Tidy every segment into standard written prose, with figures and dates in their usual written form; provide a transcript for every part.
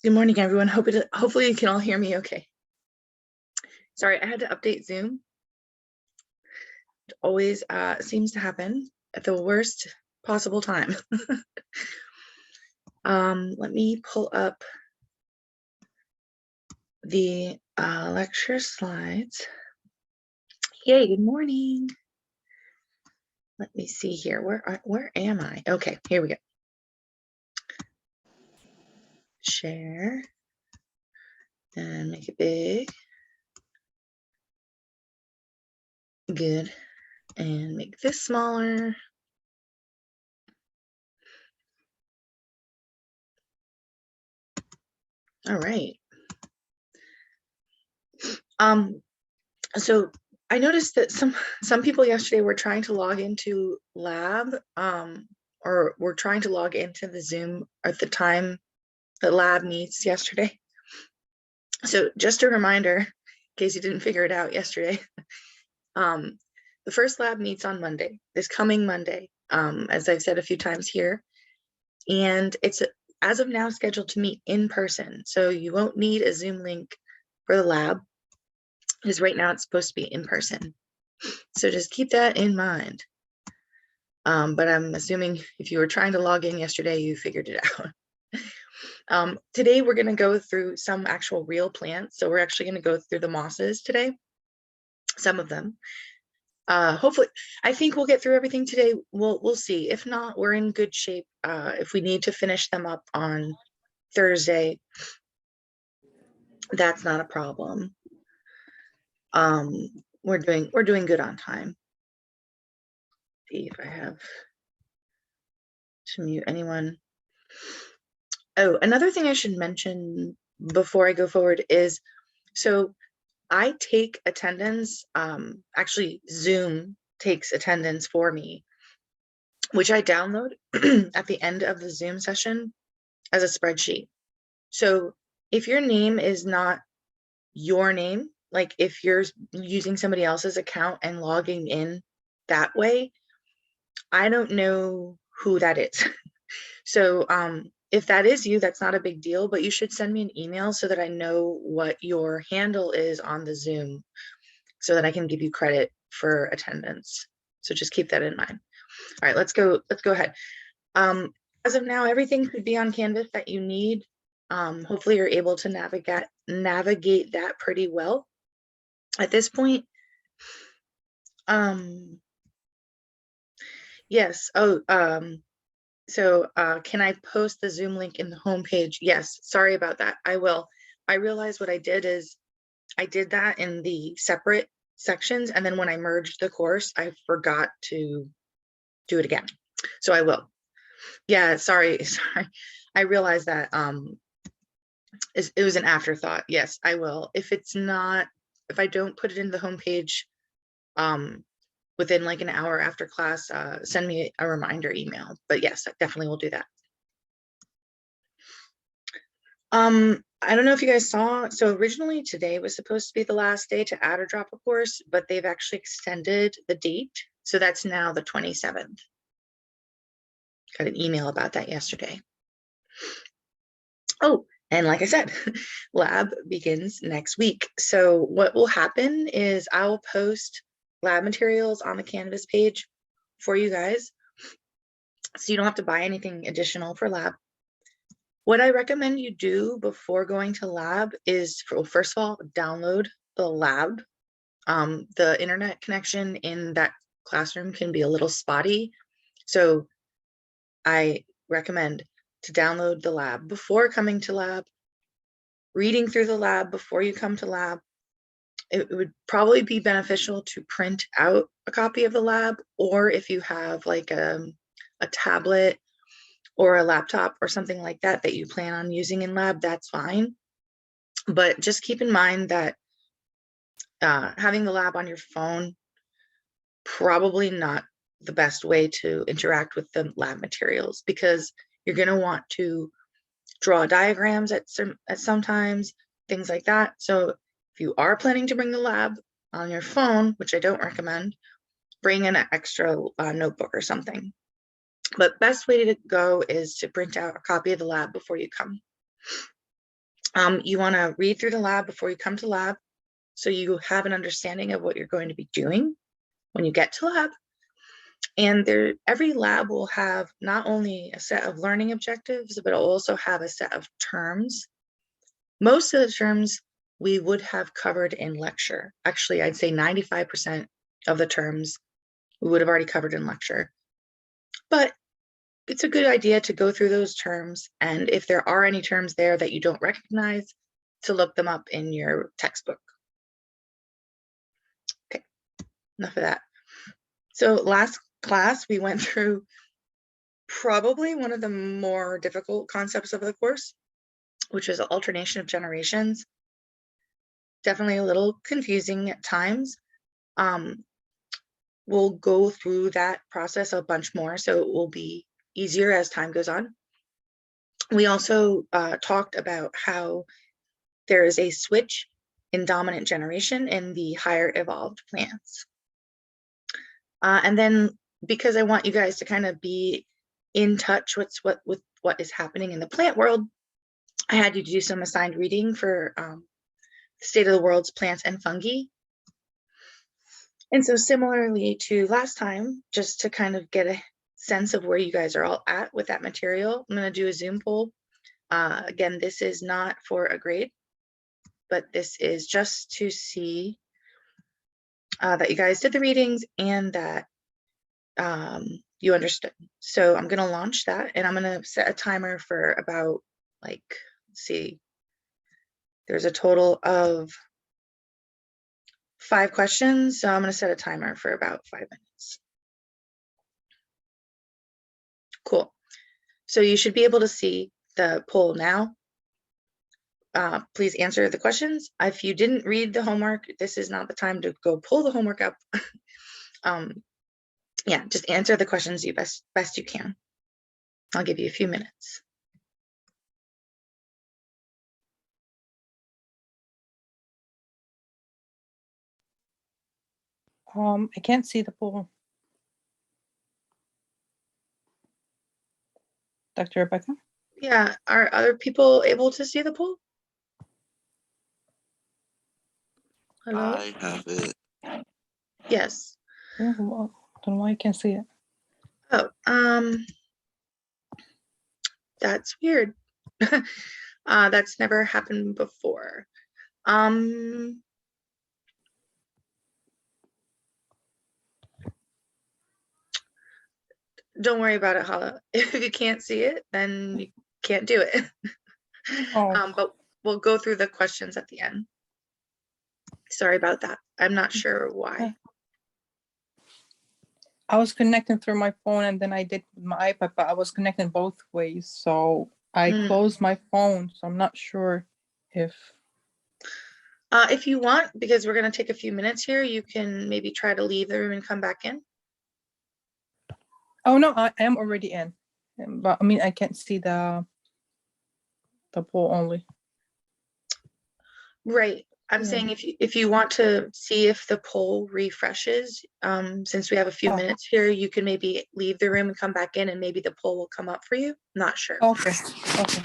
Good morning, everyone. Hopefully you can all hear me okay. Sorry, I had to update Zoom. It always seems to happen at the worst possible time. Let me pull up the lecture slides. Yay, good morning. Let me see here. Where am I? Okay, here we go. Share and make it big. Good. And make this smaller. All right. So I noticed that some people yesterday were trying to log into lab, or were trying to log into the Zoom at the time that lab meets yesterday. So just a reminder, in case you didn't figure it out yesterday, the first lab meets on Monday, this coming Monday, as I've said a few times here, and it's as of now scheduled to meet in person. So you won't need a Zoom link for the lab, because right now it's supposed to be in person. So just keep that in mind. But I'm assuming if you were trying to log in yesterday, you figured it out. Today, we're going to go through some actual real plants. So we're actually going to go through the mosses today, some of them. Hopefully, I think we'll get through everything today. We'll see. If not, we're in good shape. If we need to finish them up on Thursday, that's not a problem. We're doing good on time. See if I have to mute anyone. Oh, another thing I should mention before I go forward is, so I take attendance, actually Zoom takes attendance for me, which I download at the end of the Zoom session as a spreadsheet. So if your name is not your name, like if you're using somebody else's account and logging in that way, I don't know who that is. So if that is you, that's not a big deal, but you should send me an email so that I know what your handle is on the Zoom so that I can give you credit for attendance. So just keep that in mind. All right, let's go ahead. As of now, everything should be on Canvas that you need. Hopefully you're able to navigate that pretty well. At this point, yes. Oh, so can I post the Zoom link in the homepage? Yes, sorry about that. I will. I realized what I did is I did that in the separate sections, and then when I merged the course, I forgot to do it again. So I will. Yeah, sorry. I realized that it was an afterthought. Yes, I will. If I don't put it in the homepage within like an hour after class, send me a reminder email. But yes, I definitely will do that. I don't know if you guys saw, so originally today was supposed to be the last day to add or drop a course, but they've actually extended the date. So that's now the 27th. Got an email about that yesterday. Oh, and like I said, lab begins next week. So what will happen is I'll post lab materials on the Canvas page for you guys. So you don't have to buy anything additional for lab. What I recommend you do before going to lab is, first of all, download the lab. The internet connection in that classroom can be a little spotty. So I recommend to download the lab before coming to lab, reading through the lab before you come to lab. It would probably be beneficial to print out a copy of the lab, or if you have like a tablet or a laptop or something like that that you plan on using in lab, that's fine. But just keep in mind that having the lab on your phone, probably not the best way to interact with the lab materials, because you're going to want to draw diagrams at sometimes, things like that. So if you are planning to bring the lab on your phone, which I don't recommend, bring in an extra notebook or something. But best way to go is to print out a copy of the lab before you come. You want to read through the lab before you come to lab, so you have an understanding of what you're going to be doing when you get to lab. And every lab will have not only a set of learning objectives, but it'll also have a set of terms. Most of the terms we would have covered in lecture. Actually, I'd say 95% of the terms we would have already covered in lecture. But it's a good idea to go through those terms, and if there are any terms there that you don't recognize, to look them up in your textbook. Okay, enough of that. So last class, we went through probably one of the more difficult concepts of the course, which is alternation of generations. Definitely a little confusing at times. We'll go through that process a bunch more, so it will be easier as time goes on. We also talked about how there is a switch in dominant generation in the higher evolved plants. And then, because I want you guys to kind of be in touch with what is happening in the plant world, I had you do some assigned reading for State of the World's Plants and Fungi. And so similarly to last time, just to kind of get a sense of where you guys are all at with that material, I'm going to do a Zoom poll. Again, this is not for a grade, but this is just to see that you guys did the readings and that you understood. So I'm going to launch that, and I'm going to set a timer for about, like, let's see, there's a total of 5 questions. So I'm going to set a timer for about 5 minutes. Cool. So you should be able to see the poll now. Please answer the questions. If you didn't read the homework, this is not the time to go pull the homework up. Yeah, just answer the questions you best you can. I'll give you a few minutes. I can't see the poll. Dr. Rebecca? Yeah, are other people able to see the poll? Hello? I have it. Yes. Yeah, well, I don't know why I can't see it. Oh, that's weird. That's never happened before. Don't worry about it, Hala. If you can't see it, then you can't do it. Oh. But we'll go through the questions at the end. Sorry about that. I'm not sure why. I was connecting through my phone and then I did my iPad, but I was connecting both ways. So I closed my phone. So I'm not sure if. If you want, because we're going to take a few minutes here, you can maybe try to leave the room and come back in. Oh, no, I am already in. But I mean, I can't see the poll only. Right. I'm saying if you want to see if the poll refreshes, since we have a few minutes here, you can maybe leave the room and come back in, and maybe the poll will come up for you. Not sure. Okay. Okay.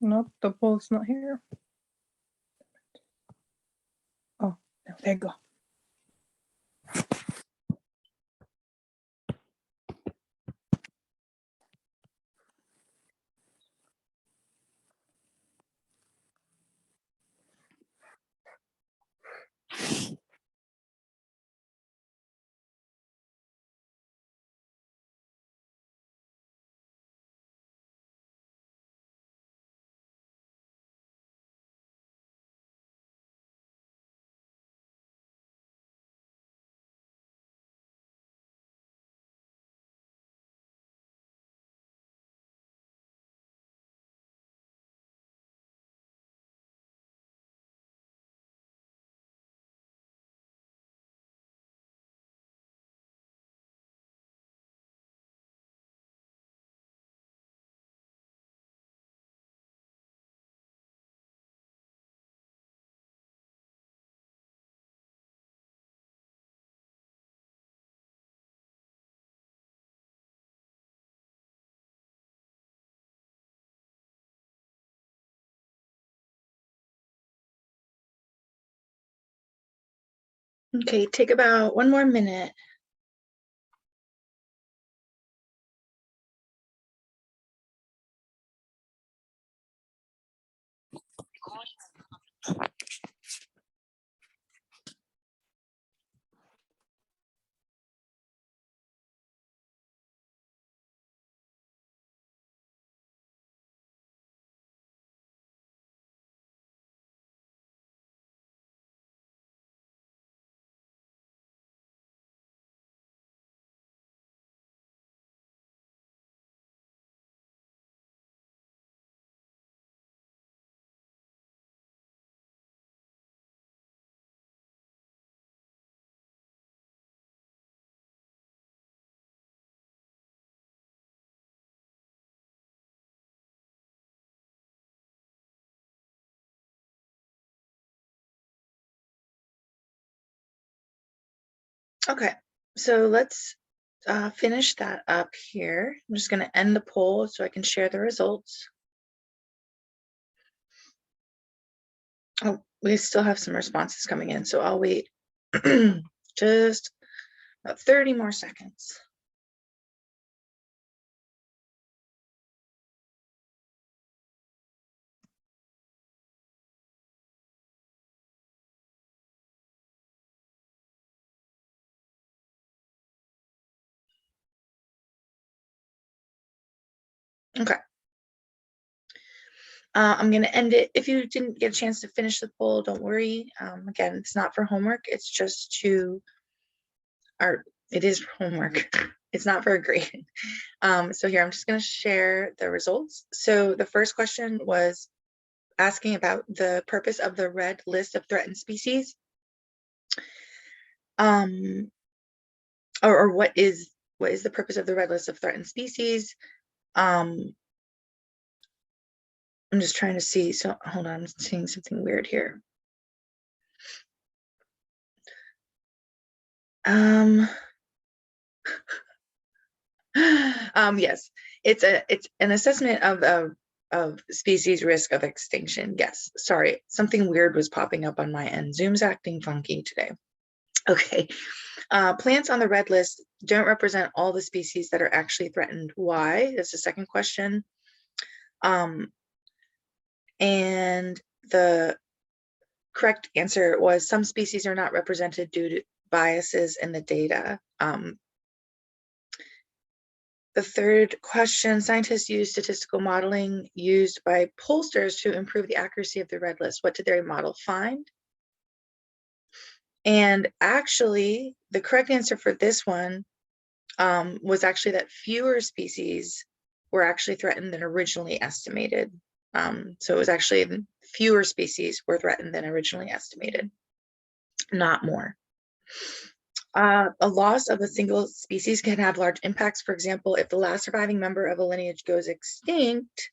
Nope, the poll's not here. Oh, there you go. Okay, take about 1 more minute. Okay, so let's finish that up here. I'm just going to end the poll so I can share the results. Oh, we still have some responses coming in, so I'll wait just about 30 more seconds. Okay. I'm going to end it. If you didn't get a chance to finish the poll, don't worry. Again, it's not for homework. It's just to, or it is for homework. It's not for a grade. So here, I'm just going to share the results. So the first question was asking about the purpose of the red list of threatened species. Or what is the purpose of the red list of threatened species? I'm just trying to see. So hold on, I'm seeing something weird here. Yes, it's an assessment of species risk of extinction. Yes, sorry, something weird was popping up on my end. Zoom's acting funky today. Okay, plants on the red list don't represent all the species that are actually threatened. Why? That's the second question. And the correct answer was some species are not represented due to biases in the data. The third question, scientists use statistical modeling used by pollsters to improve the accuracy of the red list. What did their model find? And actually, the correct answer for this one was actually that fewer species were actually threatened than originally estimated. So it was actually fewer species were threatened than originally estimated, not more. A loss of a single species can have large impacts. For example, if the last surviving member of a lineage goes extinct,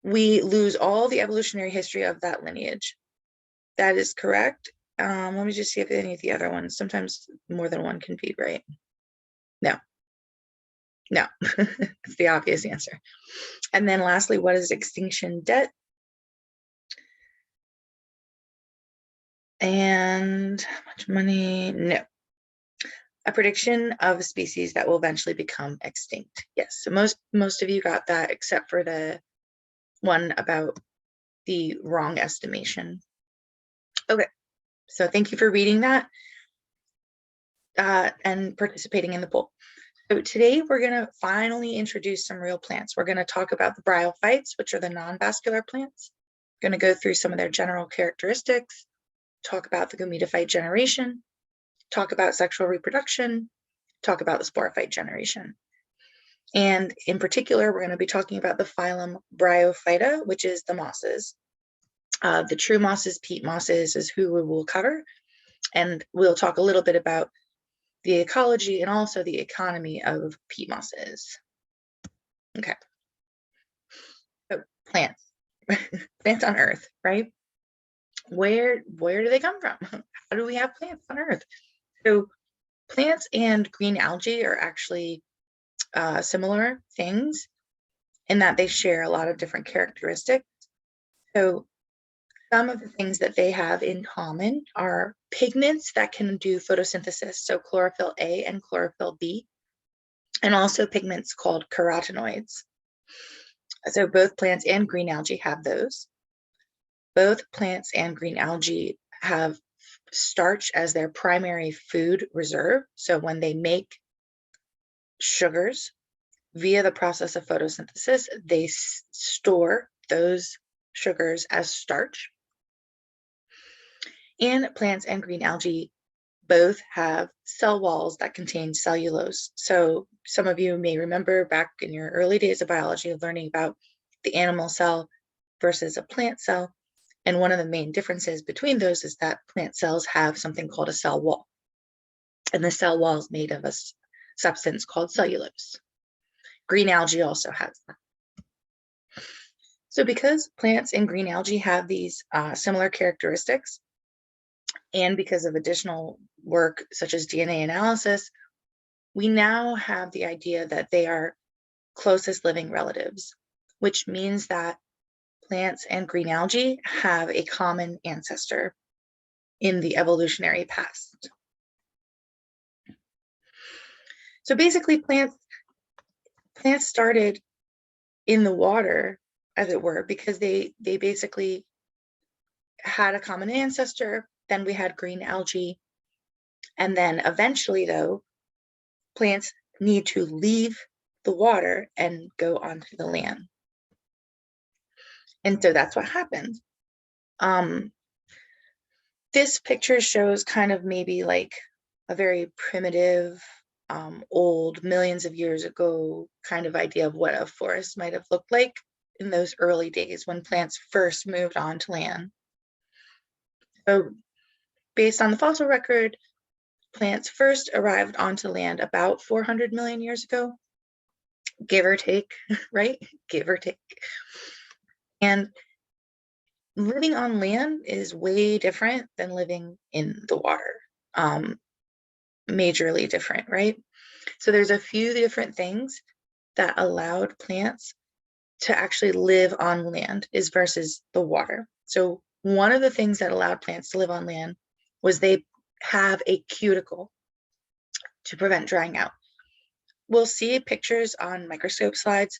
we lose all the evolutionary history of that lineage. That is correct. Let me just see if any of the other ones, sometimes more than one can be right. No. No, it's the obvious answer. And then lastly, what is extinction debt? And how much money? No. A prediction of a species that will eventually become extinct. Yes, so most of you got that except for the one about the wrong estimation. Okay, so thank you for reading that and participating in the poll. So today we're going to finally introduce some real plants. We're going to talk about the bryophytes, which are the non-vascular plants. We're going to go through some of their general characteristics, talk about the gametophyte generation, talk about sexual reproduction, talk about the sporophyte generation. And in particular, we're going to be talking about the phylum Bryophyta, which is the mosses. The true mosses, peat mosses, is who we will cover. And we'll talk a little bit about the ecology and also the economy of peat mosses. Okay. So plants, plants on Earth, right? Where do they come from? How do we have plants on Earth? So plants and green algae are actually similar things in that they share a lot of different characteristics. So some of the things that they have in common are pigments that can do photosynthesis, so chlorophyll A and chlorophyll B, and also pigments called carotenoids. So both plants and green algae have those. Both plants and green algae have starch as their primary food reserve. So when they make sugars via the process of photosynthesis, they store those sugars as starch. And plants and green algae both have cell walls that contain cellulose. So some of you may remember back in your early days of biology of learning about the animal cell versus a plant cell. And one of the main differences between those is that plant cells have something called a cell wall. And the cell wall is made of a substance called cellulose. Green algae also has that. So because plants and green algae have these similar characteristics, and because of additional work such as DNA analysis, we now have the idea that they are closest living relatives, which means that plants and green algae have a common ancestor in the evolutionary past. So basically plants started in the water, as it were, because they basically had a common ancestor. Then we had green algae. And then eventually, though, plants need to leave the water and go onto the land. And so that's what happened. This picture shows kind of maybe like a very primitive, old, millions of years ago kind of idea of what a forest might have looked like in those early days when plants first moved onto land. So based on the fossil record, plants first arrived onto land about 400 million years ago, give or take, right? Give or take. And living on land is way different than living in the water. Majorly different, right? So there's a few different things that allowed plants to actually live on land is versus the water. So one of the things that allowed plants to live on land was they have a cuticle to prevent drying out. We'll see pictures on microscope slides,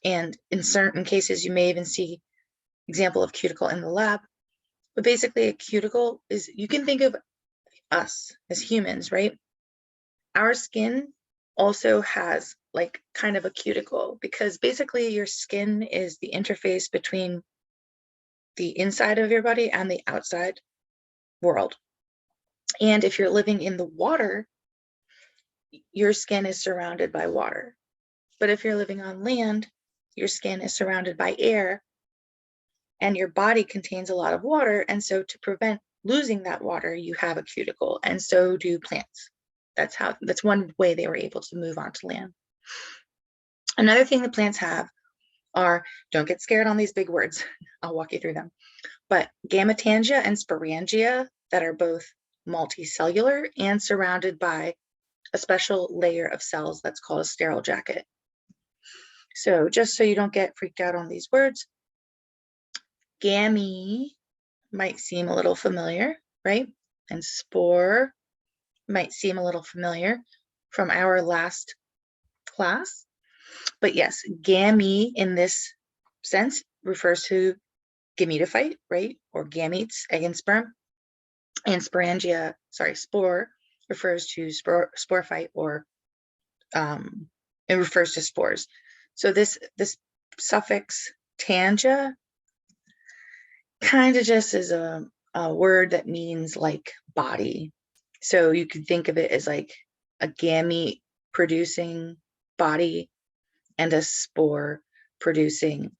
and in certain cases, you may even see example of cuticle in the lab. But basically, a cuticle is, you can think of us as humans, right? Our skin also has like kind of a cuticle because basically your skin is the interface between the inside of your body and the outside world. And if you're living in the water, your skin is surrounded by water. But if you're living on land, your skin is surrounded by air and your body contains a lot of water. And so to prevent losing that water, you have a cuticle, and so do plants. That's one way they were able to move onto land. Another thing that plants have are, don't get scared on these big words, I'll walk you through them, but gametangia and sporangia that are both multicellular and surrounded by a special layer of cells that's called a sterile jacket. So just so you don't get freaked out on these words, gamete might seem a little familiar, right? And spore might seem a little familiar from our last class. But yes, gamete in this sense refers to gametophyte, right? Or gametes, egg and sperm. And spore refers to sporophyte, or it refers to spores. So this suffix tanga kind of just is a word that means like body. So you could think of it as like a gamete producing body and a spore producing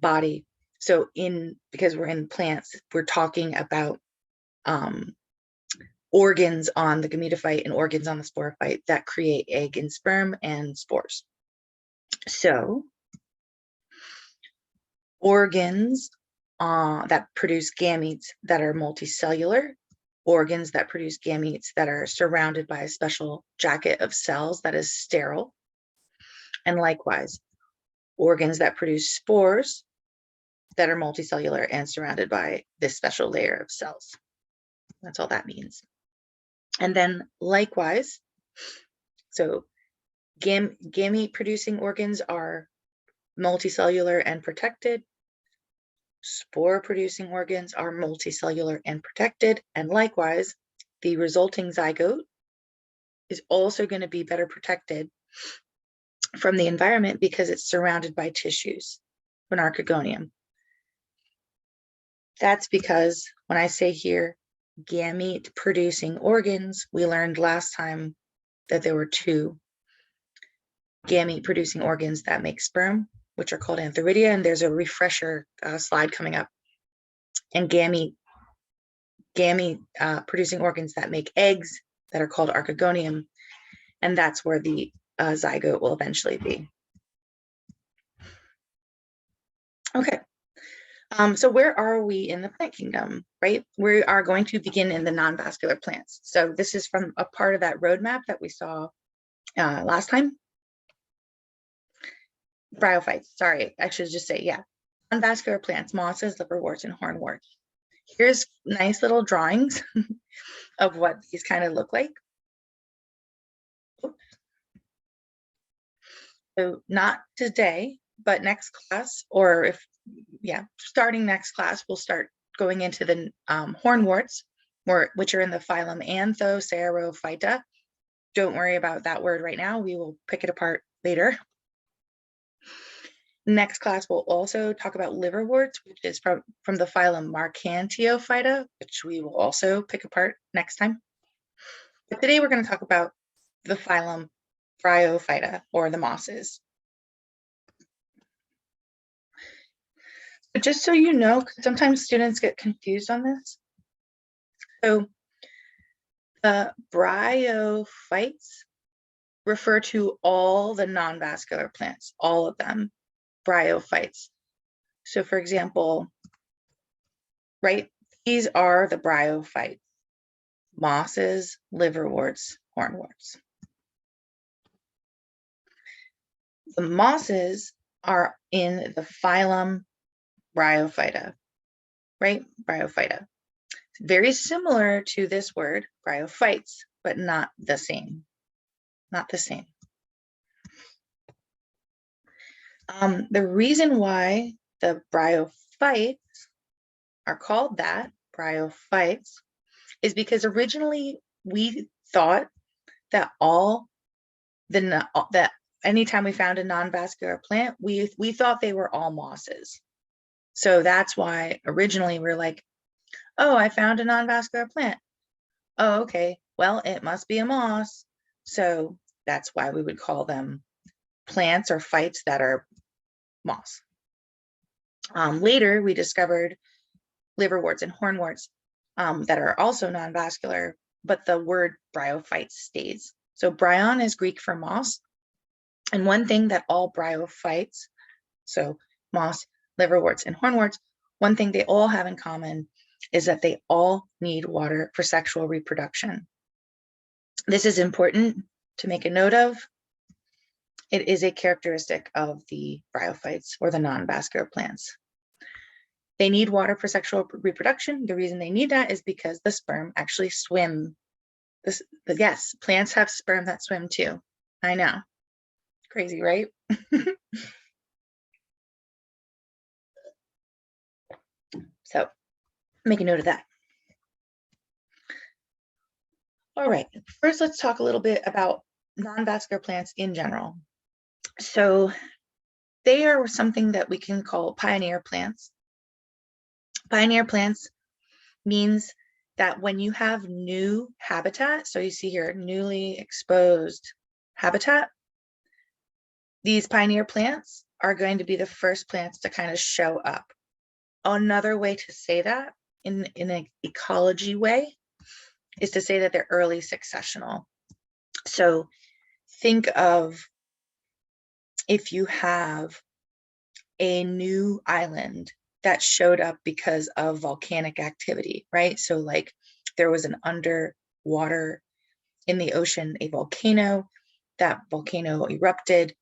body. So because we're in plants, we're talking about organs on the gametophyte and organs on the sporophyte that create egg and sperm and spores. So organs that produce gametes that are multicellular, organs that produce gametes that are surrounded by a special jacket of cells that is sterile, and likewise, organs that produce spores that are multicellular and surrounded by this special layer of cells. That's all that means. And then likewise, so gamete producing organs are multicellular and protected. Spore producing organs are multicellular and protected. And likewise, the resulting zygote is also going to be better protected from the environment because it's surrounded by tissues, an archegonium. That's because when I say here, gamete producing organs, we learned last time that there were two gamete producing organs that make sperm, which are called antheridia, and there's a refresher slide coming up. And gamete producing organs that make eggs that are called archegonium, and that's where the zygote will eventually be. Okay. So where are we in the plant kingdom, right? We are going to begin in the non-vascular plants. So this is from a part of that roadmap that we saw last time. Bryophytes, sorry, I should just say, yeah. Non-vascular plants, mosses, liverworts, and hornworts. Here's nice little drawings of what these kind of look like. Oops. So not today, but next class, or starting next class, we'll start going into the hornworts, which are in the phylum Anthocerophyta. Don't worry about that word right now. We will pick it apart later. Next class, we'll also talk about liverworts, which is from the phylum Marcantiophyta, which we will also pick apart next time. But today we're going to talk about the phylum Bryophyta, or the mosses. But just so you know, sometimes students get confused on this. So the bryophytes refer to all the non-vascular plants, all of them, bryophytes. So for example, right, these are the bryophytes: mosses, liverworts, hornworts. The mosses are in the phylum Bryophyta, right? Bryophyta. Very similar to this word, bryophytes, but not the same. Not the same. The reason why the bryophytes are called that, bryophytes, is because originally we thought that that anytime we found a non-vascular plant, we thought they were all mosses. So that's why originally we're like, oh, I found a non-vascular plant. Oh, okay, well, it must be a moss. So that's why we would call them plants or phytes that are moss. Later, we discovered liverworts and hornworts that are also non-vascular, but the word bryophyte stays. So bryon is Greek for moss. And one thing that all bryophytes, so moss, liverworts, and hornworts, one thing they all have in common is that they all need water for sexual reproduction. This is important to make a note of. It is a characteristic of the bryophytes or the non-vascular plants. They need water for sexual reproduction. The reason they need that is because the sperm actually swim. Yes, plants have sperm that swim too. I know. Crazy, right? So make a note of that. All right, first let's talk a little bit about non-vascular plants in general. So they are something that we can call pioneer plants. Pioneer plants means that when you have new habitat, so you see here, newly exposed habitat, these pioneer plants are going to be the first plants to kind of show up. Another way to say that in an ecology way is to say that they're early successional. So think of if you have a new island that showed up because of volcanic activity, right? So like there was an underwater in the ocean, a volcano, that volcano erupted,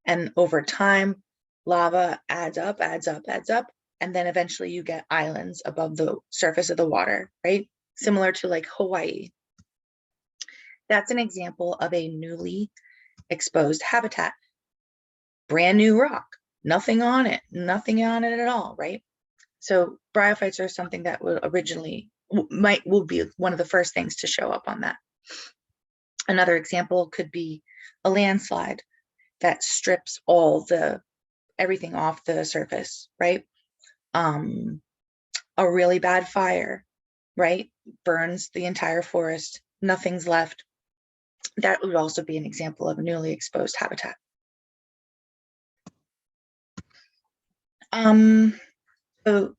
and over time, lava adds up, and then eventually you get islands above the surface of the water, right? Similar to like Hawaii. That's an example of a newly exposed habitat. Brand new rock, nothing on it at all, right? So bryophytes are something that will be one of the first things to show up on that. Another example could be a landslide that strips everything off the surface, right? A really bad fire, right? Burns the entire forest, nothing's left. That would also be an example of a newly exposed habitat. So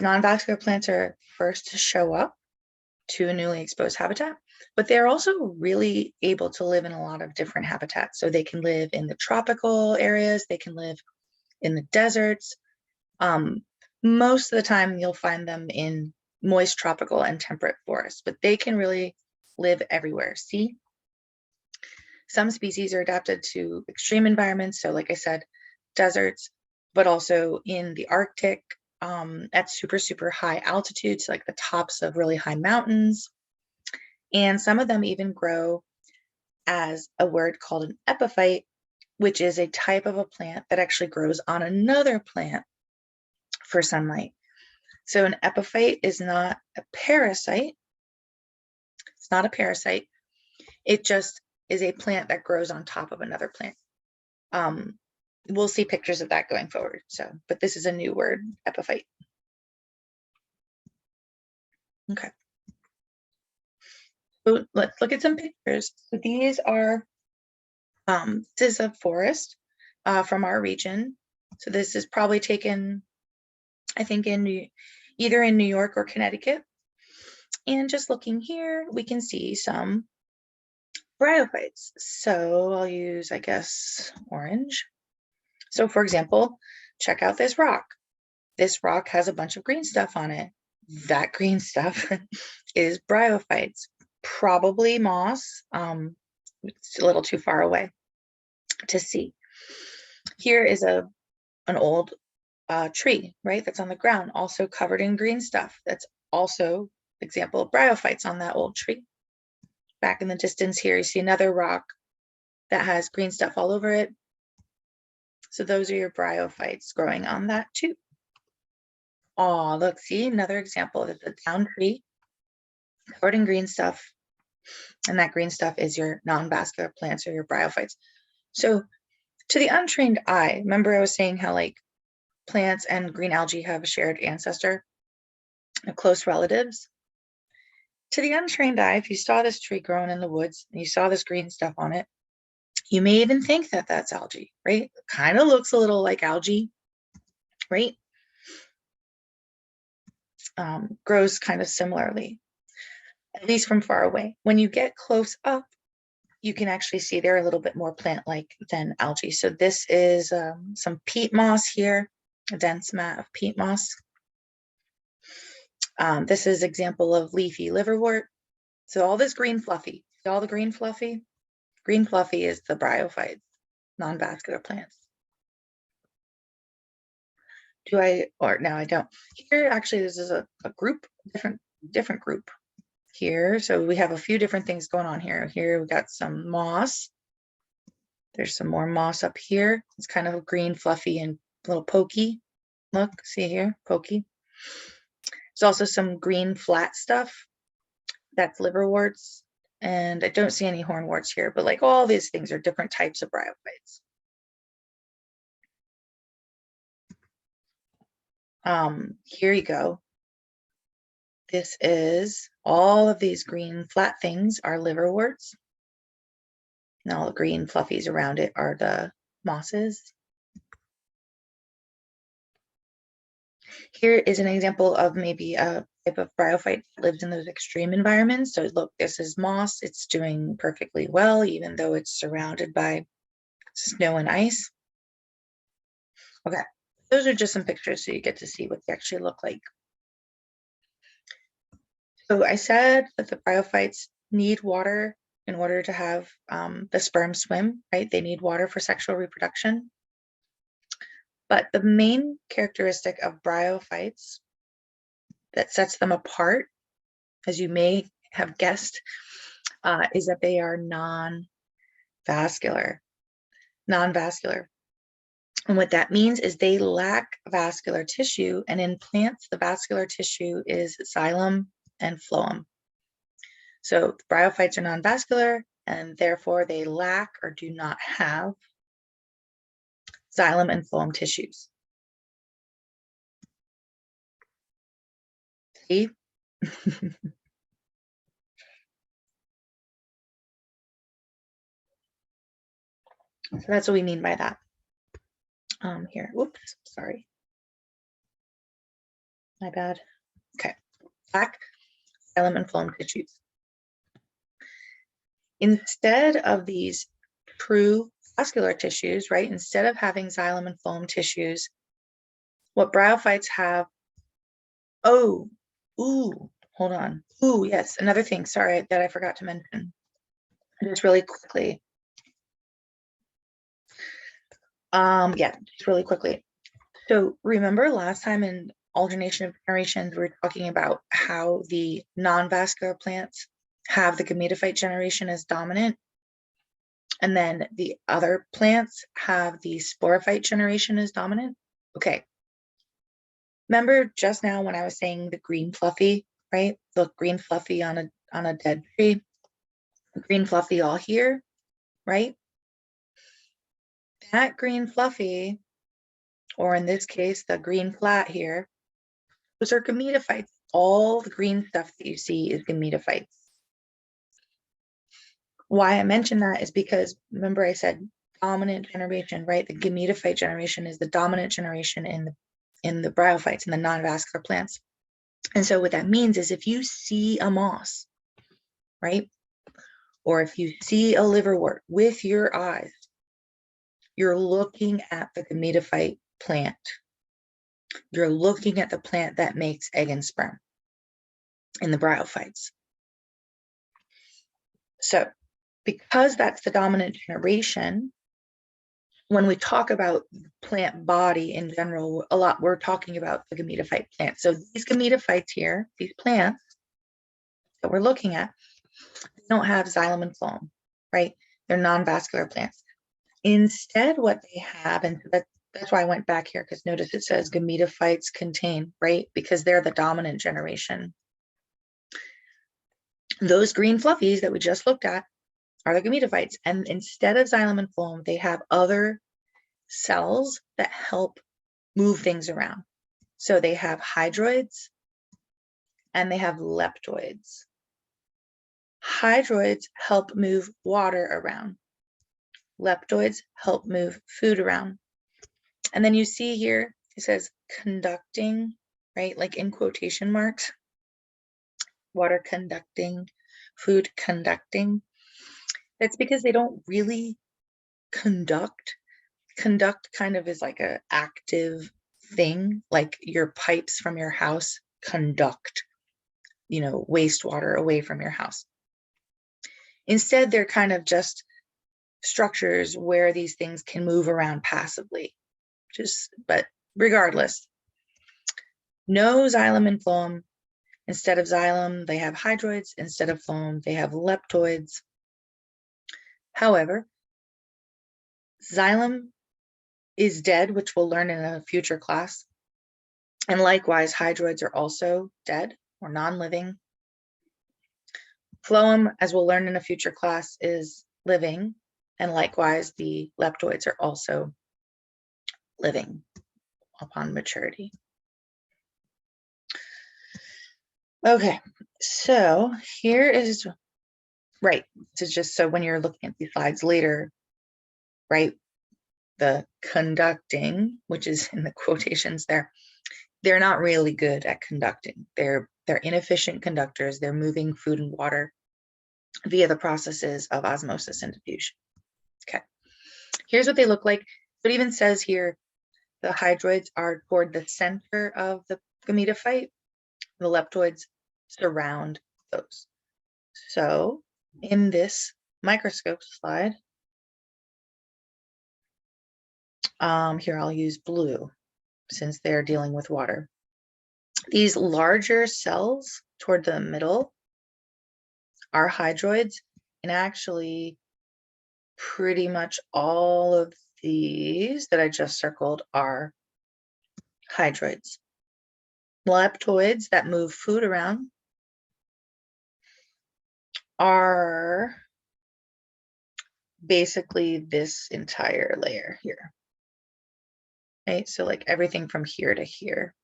non-vascular plants are first to show up to a newly exposed habitat, but they're also really able to live in a lot of different habitats. So they can live in the tropical areas, they can live in the deserts. Most of the time you'll find them in moist tropical and temperate forests, but they can really live everywhere. See, some species are adapted to extreme environments. So like I said, deserts, but also in the Arctic, at super high altitudes, like the tops of really high mountains. And some of them even grow as a word called an epiphyte, which is a type of a plant that actually grows on another plant for sunlight. So an epiphyte is not a parasite. It's not a parasite. It just is a plant that grows on top of another plant. We'll see pictures of that going forward. So, but this is a new word, epiphyte. Okay. So let's look at some pictures. So these are, this is a forest from our region. So this is probably taken, I think, either in New York or Connecticut. And just looking here, we can see some bryophytes. So I'll use, I guess, orange. So for example, check out this rock. This rock has a bunch of green stuff on it. That green stuff is bryophytes, probably moss. It's a little too far away to see. Here is an old tree, right? That's on the ground, also covered in green stuff. That's also example of bryophytes on that old tree. Back in the distance here, you see another rock that has green stuff all over it. So those are your bryophytes growing on that too. Oh, look, see another example of the down tree covered in green stuff. And that green stuff is your non-vascular plants or your bryophytes. So to the untrained eye, remember I was saying how like plants and green algae have a shared ancestor, close relatives. To the untrained eye, if you saw this tree growing in the woods and you saw this green stuff on it, you may even think that that's algae, right? Kind of looks a little like algae, right? Grows kind of similarly, at least from far away. When you get close up, you can actually see they're a little bit more plant-like than algae. So this is some peat moss here, a dense mat of peat moss. This is example of leafy liverwort. So all this green fluffy, all the green fluffy Green fluffy is the bryophytes, non-vascular plants. Do I, or no, I don't. Here, actually, this is a group, different group here. So we have a few different things going on here. Here we got some moss. There's some more moss up here. It's kind of green, fluffy, and a little pokey. Look, see here, pokey. There's also some green flat stuff. That's liverworts. And I don't see any hornworts here, but like all these things are different types of bryophytes. Here you go. This is all of these green flat things are liverworts. And all the green fluffies around it are the mosses. Here is an example of maybe a type of bryophyte that lives in those extreme environments. So look, this is moss. It's doing perfectly well, even though it's surrounded by snow and ice. Okay, those are just some pictures so you get to see what they actually look like. So I said that the bryophytes need water in order to have the sperm swim, right? They need water for sexual reproduction. But the main characteristic of bryophytes that sets them apart, as you may have guessed, is that they are non-vascular. And what that means is they lack vascular tissue, and in plants, the vascular tissue is xylem and phloem. So the bryophytes are non-vascular, and therefore they lack or do not have xylem and phloem tissues. See? So that's what we mean by that. Here, whoops, sorry. My bad. Okay, lack xylem and phloem tissues. Instead of these true vascular tissues, right, instead of having xylem and phloem tissues, what bryophytes have, hold on. Yes, another thing, sorry, that I forgot to mention, just really quickly. Just really quickly. So remember last time in alternation of generations, we were talking about how the non-vascular plants have the gametophyte generation as dominant, and then the other plants have the sporophyte generation as dominant. Okay. Remember just now when I was saying the green fluffy, right? The green fluffy on a dead tree, the green fluffy all here, right? That green fluffy, or in this case, the green flat here, those are gametophytes. All the green stuff that you see is gametophytes. Why I mention that is because remember I said dominant generation, right? The gametophyte generation is the dominant generation in the bryophytes, in the non-vascular plants. And so what that means is if you see a moss, right? Or if you see a liverwort with your eyes, you're looking at the gametophyte plant. You're looking at the plant that makes egg and sperm in the bryophytes. So because that's the dominant generation, when we talk about plant body in general, a lot, we're talking about the gametophyte plant. So these gametophytes here, these plants that we're looking at, don't have xylem and phloem, right? They're non-vascular plants. Instead, what they have, and that's why I went back here, because notice it says gametophytes contain, right? Because they're the dominant generation. Those green fluffies that we just looked at are the gametophytes. And instead of xylem and phloem, they have other cells that help move things around. So they have hydroids and they have leptoids. Hydroids help move water around. Leptoids help move food around. And then you see here, it says conducting, right? Like in quotation marks, water conducting, food conducting. That's because they don't really conduct. Conduct kind of is like an active thing, like your pipes from your house conduct, wastewater away from your house. Instead, they're kind of just structures where these things can move around passively. But regardless, no xylem and phloem. Instead of xylem, they have hydroids. Instead of phloem, they have leptoids. However, xylem is dead, which we'll learn in a future class. And likewise, hydroids are also dead or non-living. Phloem, as we'll learn in a future class, is living. And likewise, the leptoids are also living upon maturity. Okay, so here is, right, so just so when you're looking at these slides later, right, the conducting, which is in the quotations there, they're not really good at conducting. They're inefficient conductors. They're moving food and water via the processes of osmosis and diffusion. Okay, here's what they look like. It even says here, the hydroids are toward the center of the gametophyte. The leptoids surround those. So in this microscope slide, here I'll use blue since they're dealing with water. These larger cells toward the middle are hydroids, and actually pretty much all of these that I just circled are hydroids. Leptoids that move food around are basically this entire layer here. Right, so like everything from here to here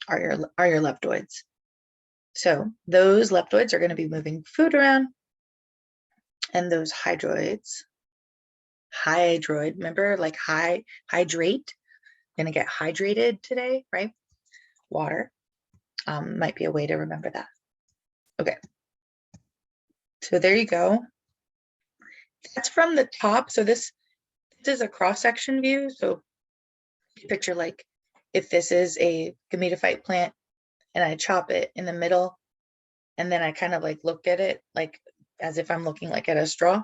are your leptoids. So those leptoids are going to be moving food around, and those hydroid, remember, like hydrate, going to get hydrated today, right? Water might be a way to remember that. Okay, so there you go. That's from the top. So this is a cross-section view. So picture like if this is a gametophyte plant and I chop it in the middle, and then I kind of like look at it like as if I'm looking like at a straw.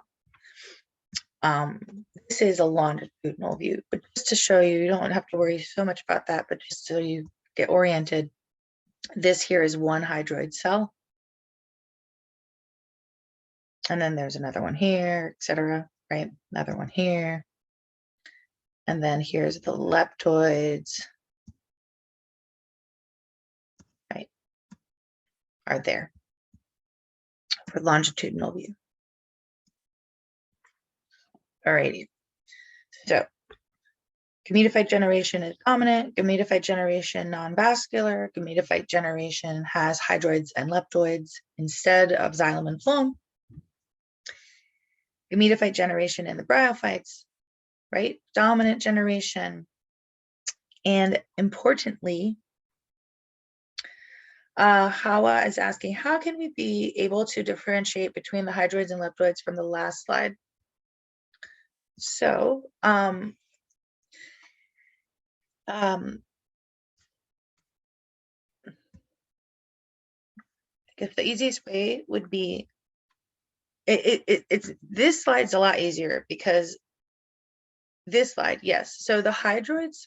This is a longitudinal view, but just to show you, you don't have to worry so much about that, but just so you get oriented, this here is one hydroid cell. And then there's another one here, etc., right? Another one here. And then here's the leptoids, right, are there for longitudinal view. Alrighty, so gametophyte generation is dominant, gametophyte generation non-vascular, gametophyte generation has hydroids and leptoids instead of xylem and phloem. Gametophyte generation in the bryophytes, right, dominant generation. And importantly, Hawa is asking, how can we be able to differentiate between the hydroids and leptoids from the last slide? So, I guess the easiest way would be, it's this slide's a lot easier because this slide, yes. So the hydroids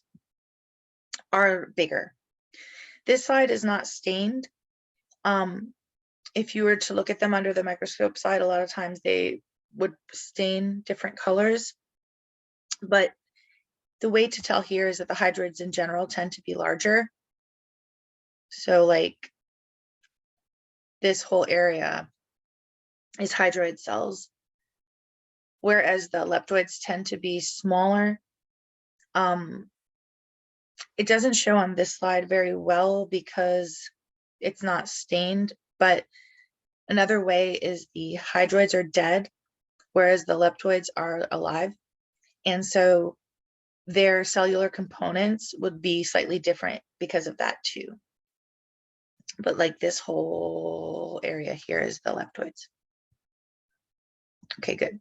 are bigger. This slide is not stained. If you were to look at them under the microscope slide, a lot of times they would stain different colors. But the way to tell here is that the hydroids in general tend to be larger. So like this whole area is hydroid cells, whereas the leptoids tend to be smaller. It doesn't show on this slide very well because it's not stained, but another way is the hydroids are dead, whereas the leptoids are alive. And so their cellular components would be slightly different because of that too. But like this whole area here is the leptoids. Okay, good.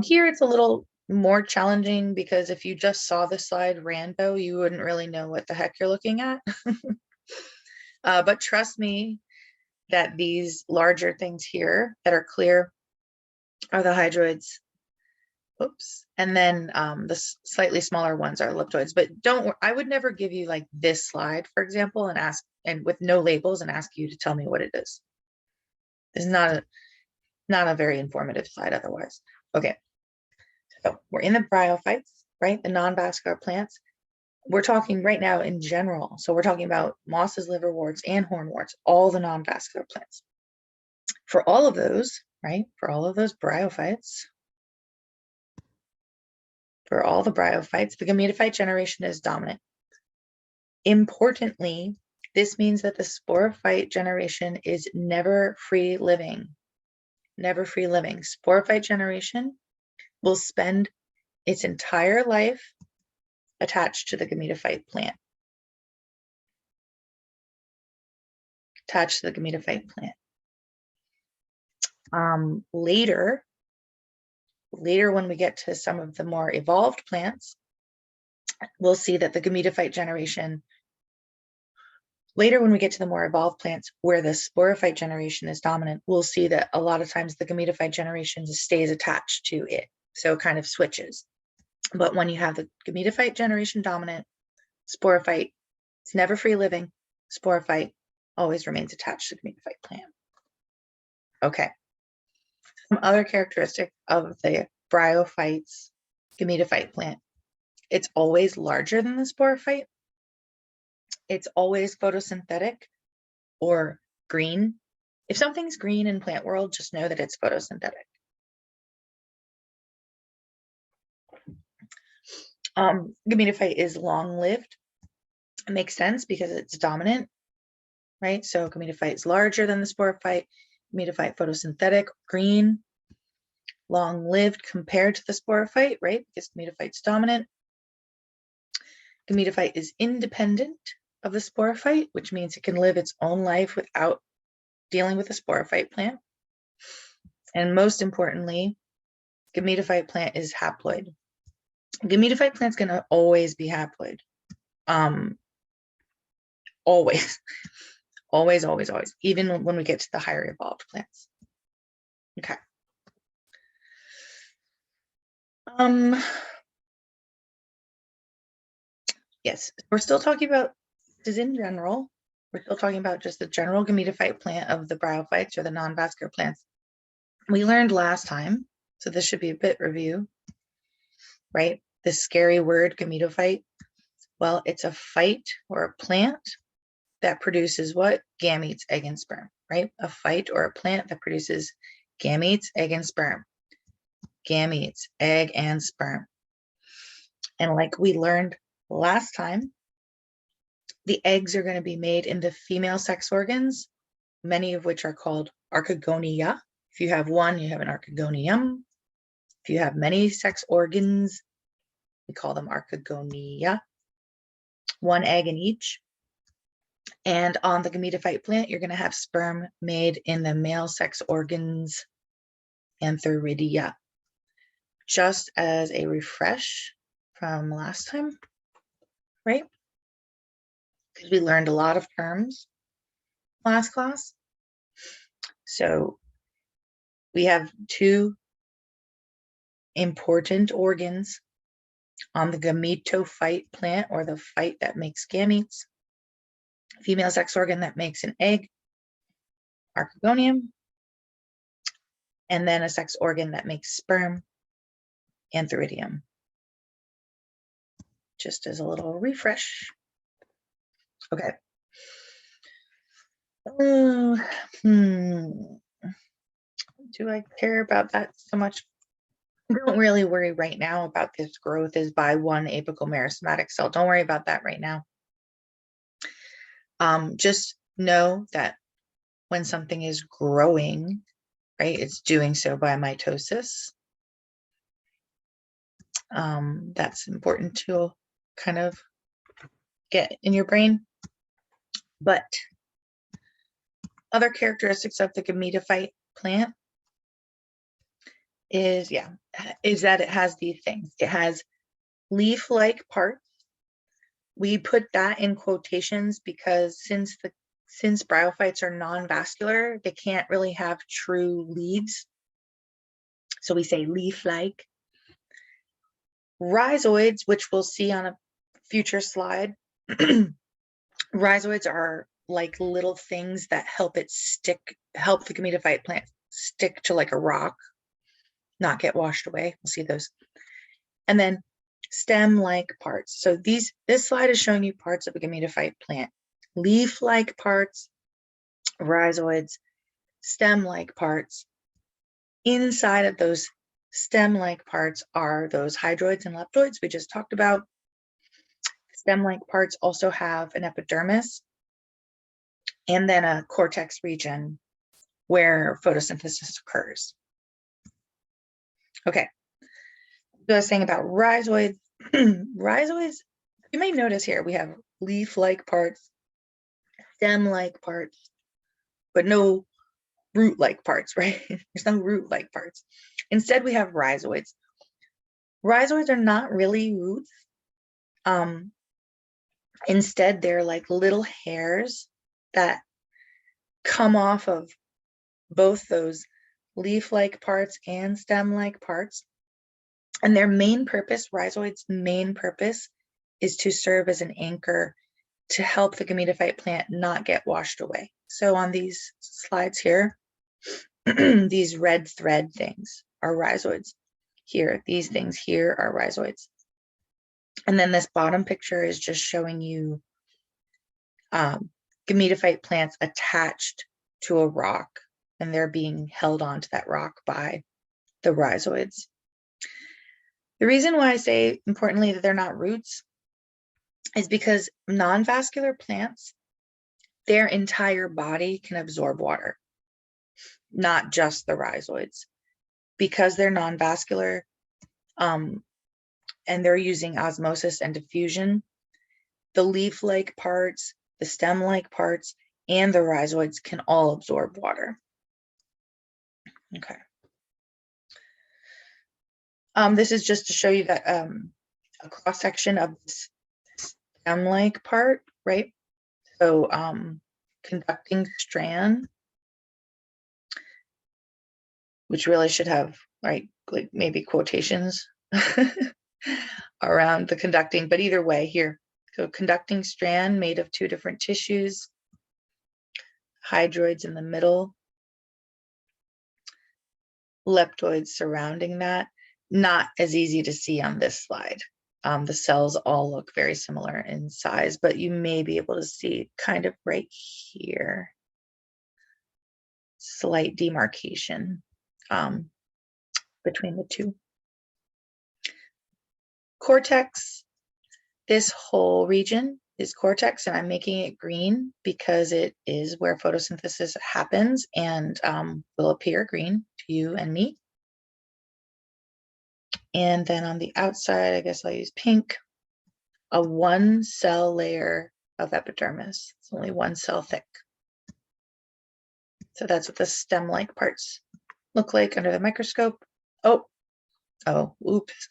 Here it's a little more challenging because if you just saw the slide rando, you wouldn't really know what the heck you're looking at. But trust me that these larger things here that are clear are the hydroids. Oops. And then the slightly smaller ones are elliptoids. But I would never give you like this slide, for example, and with no labels and ask you to tell me what it is. It's not a very informative slide otherwise. Okay. So we're in the bryophytes, right? The non-vascular plants. We're talking right now in general. So we're talking about mosses, liverworts, and hornworts, all the non-vascular plants. For all of those, right? For all of those bryophytes, for all the bryophytes, the gametophyte generation is dominant. Importantly, this means that the sporophyte generation is never free living. Never free living. Sporophyte generation will spend its entire life attached to the gametophyte plant. Attached to the gametophyte plant. Later, when we get to some of the more evolved plants, we'll see that the gametophyte generation, later when we get to the more evolved plants where the sporophyte generation is dominant, we'll see that a lot of times the gametophyte generation stays attached to it. So it kind of switches. But when you have the gametophyte generation dominant, sporophyte, it's never free living, sporophyte always remains attached to the gametophyte plant. Okay. Some other characteristic of the bryophytes gametophyte plant. It's always larger than the sporophyte. It's always photosynthetic or green. If something's green in plant world, just know that it's photosynthetic. Gametophyte is long-lived. It makes sense because it's dominant, right? So gametophyte is larger than the sporophyte. Gametophyte photosynthetic, green, long-lived compared to the sporophyte, right? Because gametophyte's dominant. Gametophyte is independent of the sporophyte, which means it can live its own life without dealing with the sporophyte plant. And most importantly, gametophyte plant is haploid. Gametophyte plant's gonna always be haploid. Always. Always, always, always, even when we get to the higher evolved plants. Okay. Yes, we're still talking about this in general. We're still talking about just the general gametophyte plant of the bryophytes or the non-vascular plants. We learned last time, so this should be a bit review, right? The scary word gametophyte. Well, it's a phyte or a plant that produces what? Gametes, egg, and sperm, right? A phyte or a plant that produces gametes, egg, and sperm. Gametes, egg, and sperm. And like we learned last time, the eggs are going to be made in the female sex organs, many of which are called archegonia. If you have one, you have an archegonium. If you have many sex organs, we call them archegonia. One egg in each. And on the gametophyte plant, you're going to have sperm made in the male sex organs, antheridia. Just as a refresh from last time, right? Because we learned a lot of terms last class. So we have two important organs on the gametophyte plant, or the phyte that makes gametes. Female sex organ that makes an egg, archegonium, and then a sex organ that makes sperm, antheridium. Just as a little refresh. Okay. Do I care about that so much? Don't really worry right now about this growth is by one apical meristematic cell. Don't worry about that right now. Just know that when something is growing, right, it's doing so by mitosis. That's important to kind of get in your brain. But other characteristics of the gametophyte plant is that it has these things. It has leaf-like parts. We put that in quotations because since bryophytes are non-vascular, they can't really have true leaves. So we say leaf-like. Rhizoids, which we'll see on a future slide, rhizoids are like little things that help the gametophyte plant stick to like a rock, not get washed away. We'll see those. And then stem-like parts. So this slide is showing you parts of a gametophyte plant. Leaf-like parts, rhizoids, stem-like parts. Inside of those stem-like parts are those hydroids and leptoids we just talked about. Stem-like parts also have an epidermis and then a cortex region where photosynthesis occurs. Okay, so I was saying about rhizoids. Rhizoids, you may notice here we have leaf-like parts, stem-like parts, but no root-like parts, right? There's no root-like parts. Instead, we have rhizoids. Rhizoids are not really roots. Instead, they're like little hairs that come off of both those leaf-like parts and stem-like parts. And their main purpose, rhizoids' main purpose, is to serve as an anchor to help the gametophyte plant not get washed away. So on these slides here, these red thread things are rhizoids. Here, these things here are rhizoids. And then this bottom picture is just showing you gametophyte plants attached to a rock, and they're being held onto that rock by the rhizoids. The reason why I say importantly that they're not roots is because non-vascular plants, their entire body can absorb water, not just the rhizoids. Because they're non-vascular, and they're using osmosis and diffusion, the leaf-like parts, the stem-like parts, and the rhizoids can all absorb water. Okay. This is just to show you that a cross-section of this stem-like part, right? So conducting strand, which really should have, right, like maybe quotations around the conducting, but either way here. So conducting strand made of two different tissues, hydroids in the middle, leptoids surrounding that. Not as easy to see on this slide. The cells all look very similar in size, but you may be able to see kind of right here, slight demarcation between the two. Cortex, this whole region is cortex, and I'm making it green because it is where photosynthesis happens and will appear green to you and me. And then on the outside, I guess I'll use pink, a one cell layer of epidermis. It's only one cell thick. So that's what the stem-like parts look like under the microscope. Oh, oops.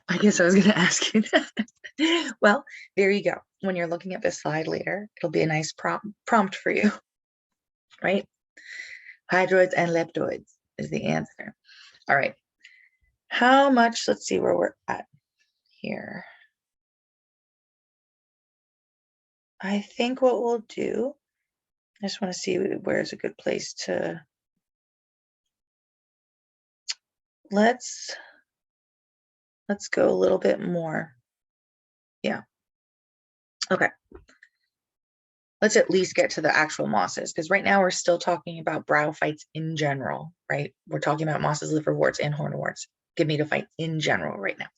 I guess I was going to ask you that. Well, there you go. When you're looking at this slide later, it'll be a nice prompt for you, right? Hydroids and leptoids is the answer. All right. How much, let's see where we're at here. I think what we'll do, I just want to see where's a good place to, let's go a little bit more. Yeah. Okay. Let's at least get to the actual mosses, because right now we're still talking about bryophytes in general, right? We're talking about mosses, liverworts, and hornworts, gametophyte in general right now.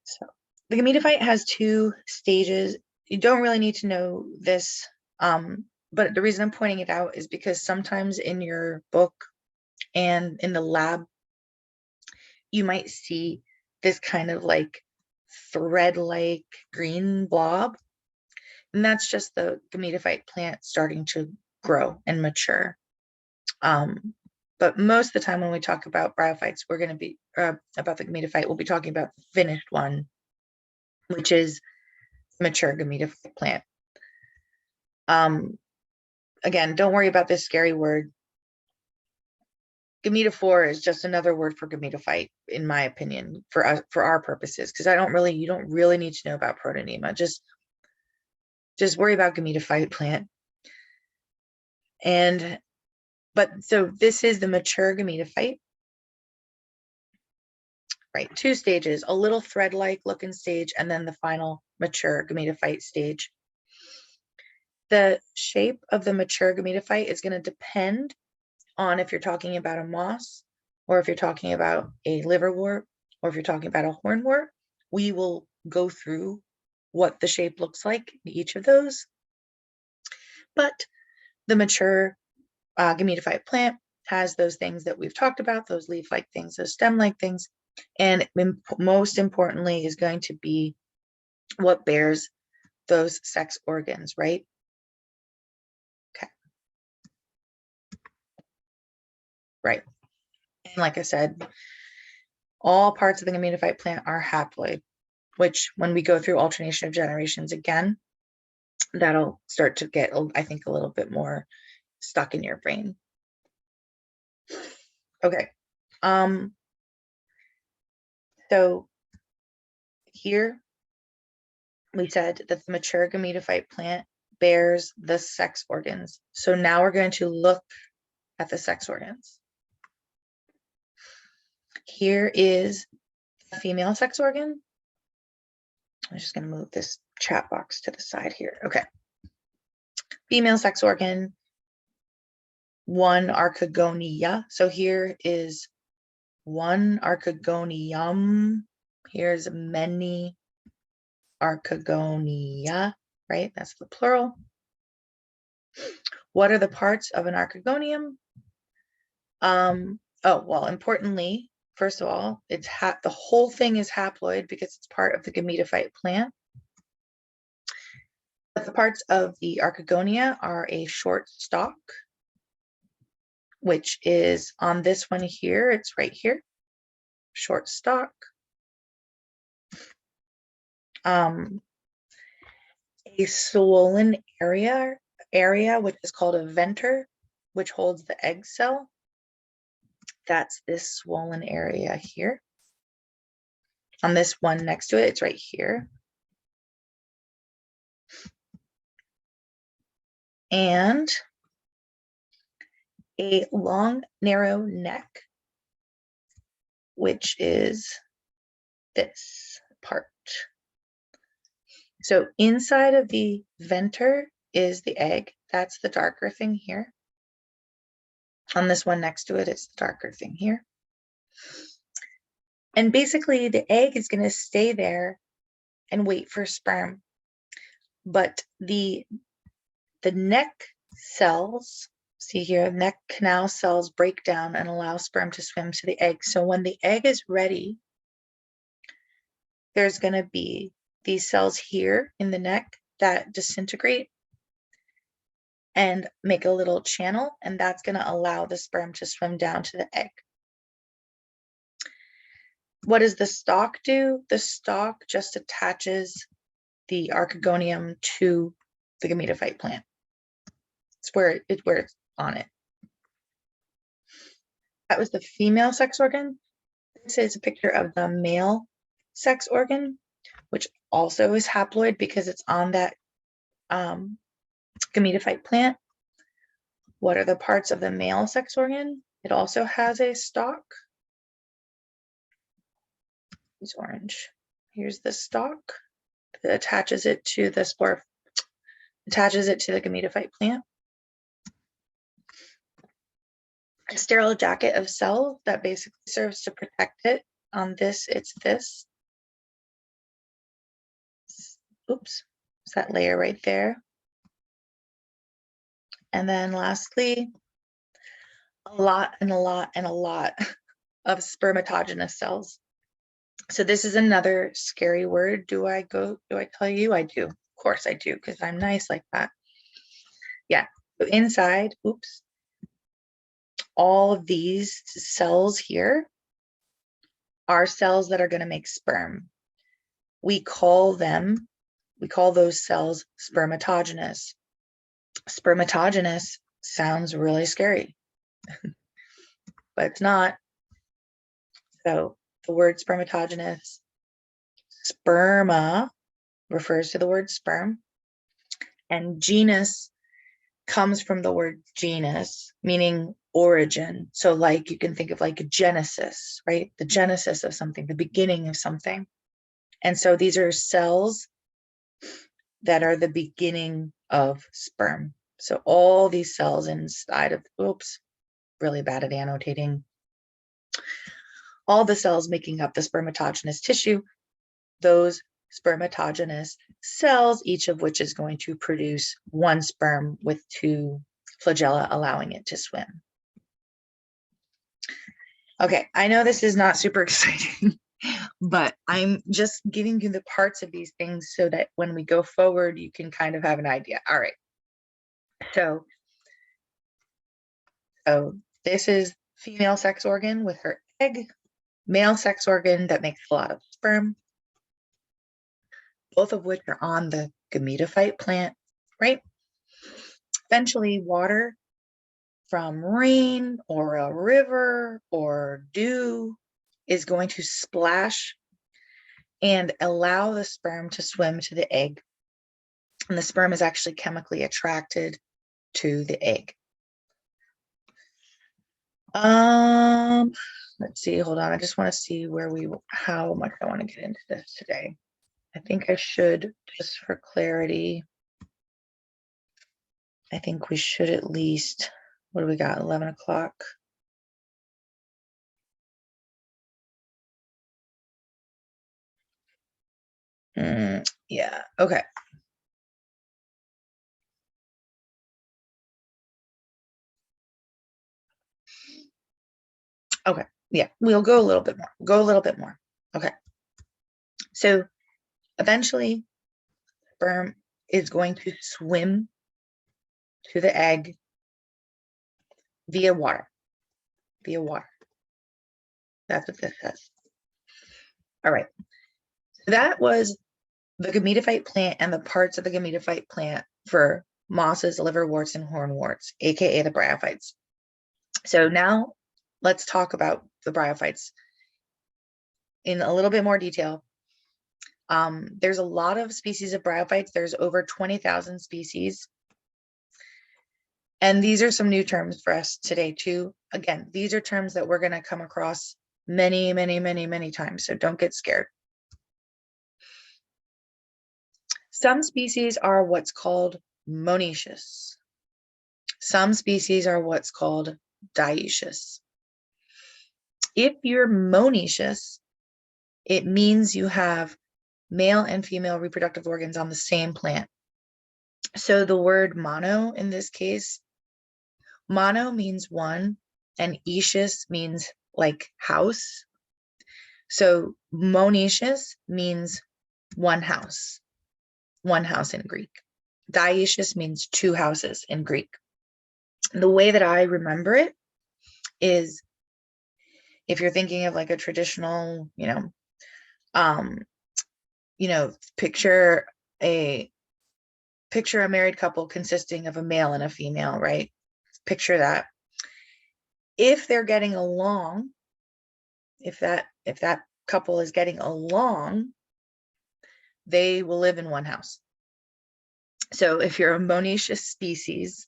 So the gametophyte has two stages. You don't really need to know this, but the reason I'm pointing it out is because sometimes in your book and in the lab, you might see this kind of like thread-like green blob, and that's just the gametophyte plant starting to grow and mature. But most of the time when we talk about bryophytes, we're going to be about the gametophyte, we'll be talking about the finished one, which is mature gametophyte plant. Again, don't worry about this scary word, gametophore is just another word for gametophyte, in my opinion, for us, for our purposes, because you don't really need to know about protonema. Just worry about gametophyte plant. But so this is the mature gametophyte, right? 2 stages, a little thread-like looking stage, and then the final mature gametophyte stage. The shape of the mature gametophyte is going to depend on if you're talking about a moss, or if you're talking about a liverwort, or if you're talking about a hornwort. We will go through what the shape looks like in each of those. But the mature gametophyte plant has those things that we've talked about, those leaf-like things, those stem-like things, and most importantly is going to be what bears those sex organs, right? Okay. Right. And like I said, all parts of the gametophyte plant are haploid, which when we go through alternation of generations again, that'll start to get, I think, a little bit more stuck in your brain. Okay. So here we said that the mature gametophyte plant bears the sex organs. So now we're going to look at the sex organs. Here is the female sex organ. I'm just going to move this chat box to the side here. Okay. Female sex organ, 1 archegonia. So here is 1 archegonium. Here's many archegonia, right? That's the plural. What are the parts of an archegonium? Oh, well, importantly, first of all, it's the whole thing is haploid because it's part of the gametophyte plant. But the parts of the archegonia are a short stalk, which is on this one here. It's right here, short stalk. A swollen area, which is called a venter, which holds the egg cell. That's this swollen area here. On this one next to it, it's right here. And a long, narrow neck, which is this part. So inside of the venter is the egg. That's the darker thing here. On this one next to it, it's the darker thing here. And basically the egg is going to stay there and wait for sperm. But the neck cells, see here, neck canal cells break down and allow sperm to swim to the egg. So when the egg is ready, there's going to be these cells here in the neck that disintegrate and make a little channel, and that's going to allow the sperm to swim down to the egg. What does the stalk do? The stalk just attaches the archegonium to the gametophyte plant. It's where it's on it. That was the female sex organ. This is a picture of the male sex organ, which also is haploid because it's on that gametophyte plant. What are the parts of the male sex organ? It also has a stalk. It's orange. Here's the stalk that attaches it to the spore, attaches it to the gametophyte plant. A sterile jacket of cells that basically serves to protect it. On this, it's this. Oops, it's that layer right there. And then lastly, a lot of spermatogenous cells. So this is another scary word. Do I tell you? I do. Of course I do, because I'm nice like that. Yeah, so inside, oops, all of these cells here are cells that are going to make sperm. We call those cells spermatogenous. Spermatogenous sounds really scary. but it's not. So the word spermatogenous, sperma refers to the word sperm, and genus comes from the word genus, meaning origin. So like you can think of like a genesis, right? The genesis of something, the beginning of something. And so these are cells that are the beginning of sperm. So all these cells inside of, oops, really bad at annotating. All the cells making up the spermatogenous tissue, those spermatogenous cells, each of which is going to produce one sperm with two flagella, allowing it to swim. Okay, I know this is not super exciting, but I'm just giving you the parts of these things so that when we go forward, you can kind of have an idea. All right. So this is female sex organ with her egg, male sex organ that makes a lot of sperm, both of which are on the gametophyte plant, right? Eventually, water from rain or a river or dew is going to splash and allow the sperm to swim to the egg. And the sperm is actually chemically attracted to the egg. Let's see, hold on. I just want to see how much I want to get into this today. I think I should, just for clarity, I think we should at least, what do we got, 11 o'clock? Yeah, okay. Okay, yeah, we'll go a little bit more. Okay, so eventually sperm is going to swim to the egg via water. That's what this says. All right, so that was the gametophyte plant and the parts of the gametophyte plant for mosses, liverworts, and hornworts, aka the bryophytes. So now let's talk about the bryophytes in a little bit more detail. There's a lot of species of bryophytes. There's over 20,000 species. And these are some new terms for us today too. Again, these are terms that we're going to come across many, many, many, many times. So don't get scared. Some species are what's called monitious. Some species are what's called dioecious. If you're monitious, it means you have male and female reproductive organs on the same plant. So the word mono in this case, mono means one and ecious means like house. So monitious means one house in Greek. Dioecious means two houses in Greek. The way that I remember it is, if you're thinking of like a traditional, picture a married couple consisting of a male and a female, right? Picture that. If they're getting along, if that couple is getting along, they will live in one house. So if you're a monitious species,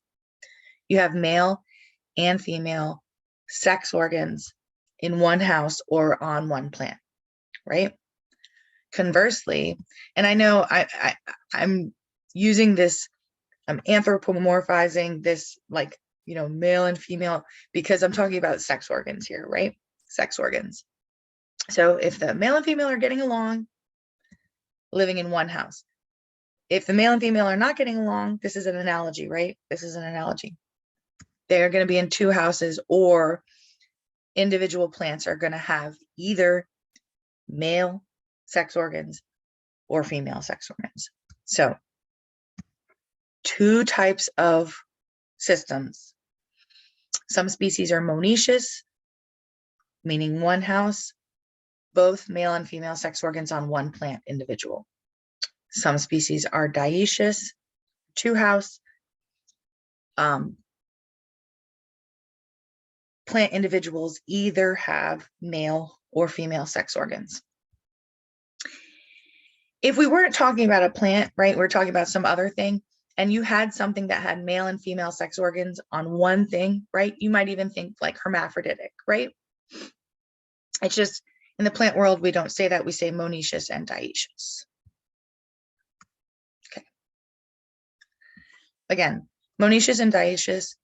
you have male and female sex organs in one house or on one plant, right? Conversely, and I know I'm using this, I'm anthropomorphizing this, like, male and female, because I'm talking about sex organs here, right? Sex organs. So if the male and female are getting along, living in one house. If the male and female are not getting along, this is an analogy, right? This is an analogy. They're going to be in two houses, or individual plants are going to have either male sex organs or female sex organs. So two types of systems. Some species are monitious, meaning one house, both male and female sex organs on one plant individual. Some species are dioecious, two house, plant individuals either have male or female sex organs. If we weren't talking about a plant, right, we're talking about some other thing, and you had something that had male and female sex organs on one thing, right? You might even think like hermaphroditic, right? It's just in the plant world, we don't say that. We say monitious and dioecious. Okay. Again, monitious and dioecious,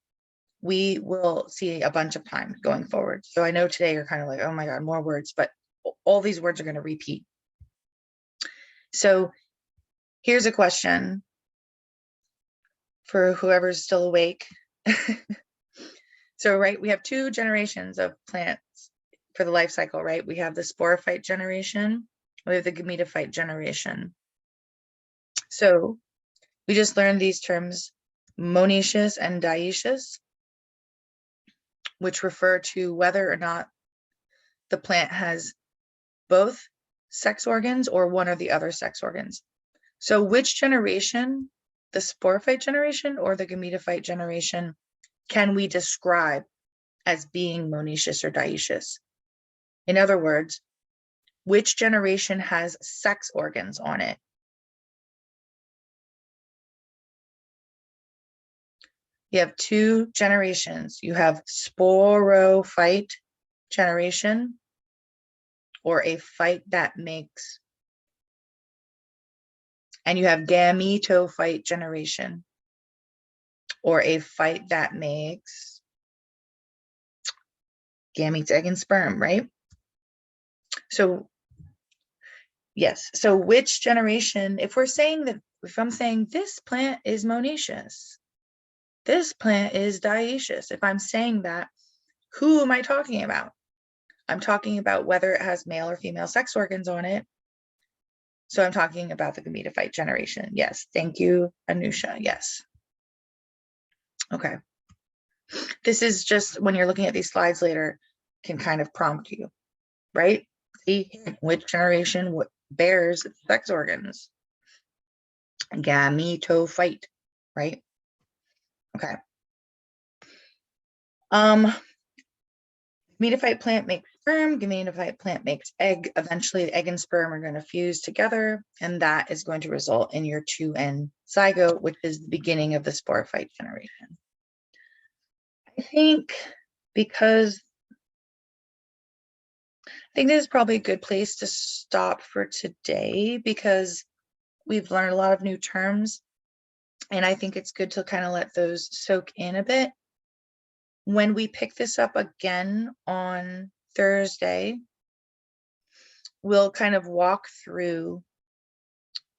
we will see a bunch of time going forward. So I know today you're kind of like, oh my God, more words, but all these words are going to repeat. So here's a question for whoever's still awake. So, right, we have two generations of plants for the life cycle, right? We have the sporophyte generation, we have the gametophyte generation. So we just learned these terms, monitious and dioecious, which refer to whether or not the plant has both sex organs or one or the other sex organs. So which generation, the sporophyte generation or the gametophyte generation, can we describe as being monitious or dioecious? In other words, which generation has sex organs on it? You have two generations. You have sporophyte generation, or a phyte that makes, and you have gametophyte generation, or a phyte that makes gametes, egg, and sperm, right? So yes, so which generation, if we're saying that, if I'm saying this plant is monitious, this plant is dioecious, if I'm saying that, who am I talking about? I'm talking about whether it has male or female sex organs on it. So I'm talking about the gametophyte generation. Yes, thank you, Anusha, yes. Okay. This is just, when you're looking at these slides later, can kind of prompt you, right? See which generation bears sex organs. Gametophyte, right? Okay. Gametophyte plant makes sperm, gametophyte plant makes egg. Eventually, the egg and sperm are going to fuse together, and that is going to result in your 2N zygote, which is the beginning of the sporophyte generation. I think because this is probably a good place to stop for today, because we've learned a lot of new terms, and I think it's good to kind of let those soak in a bit. When we pick this up again on Thursday, we'll kind of walk through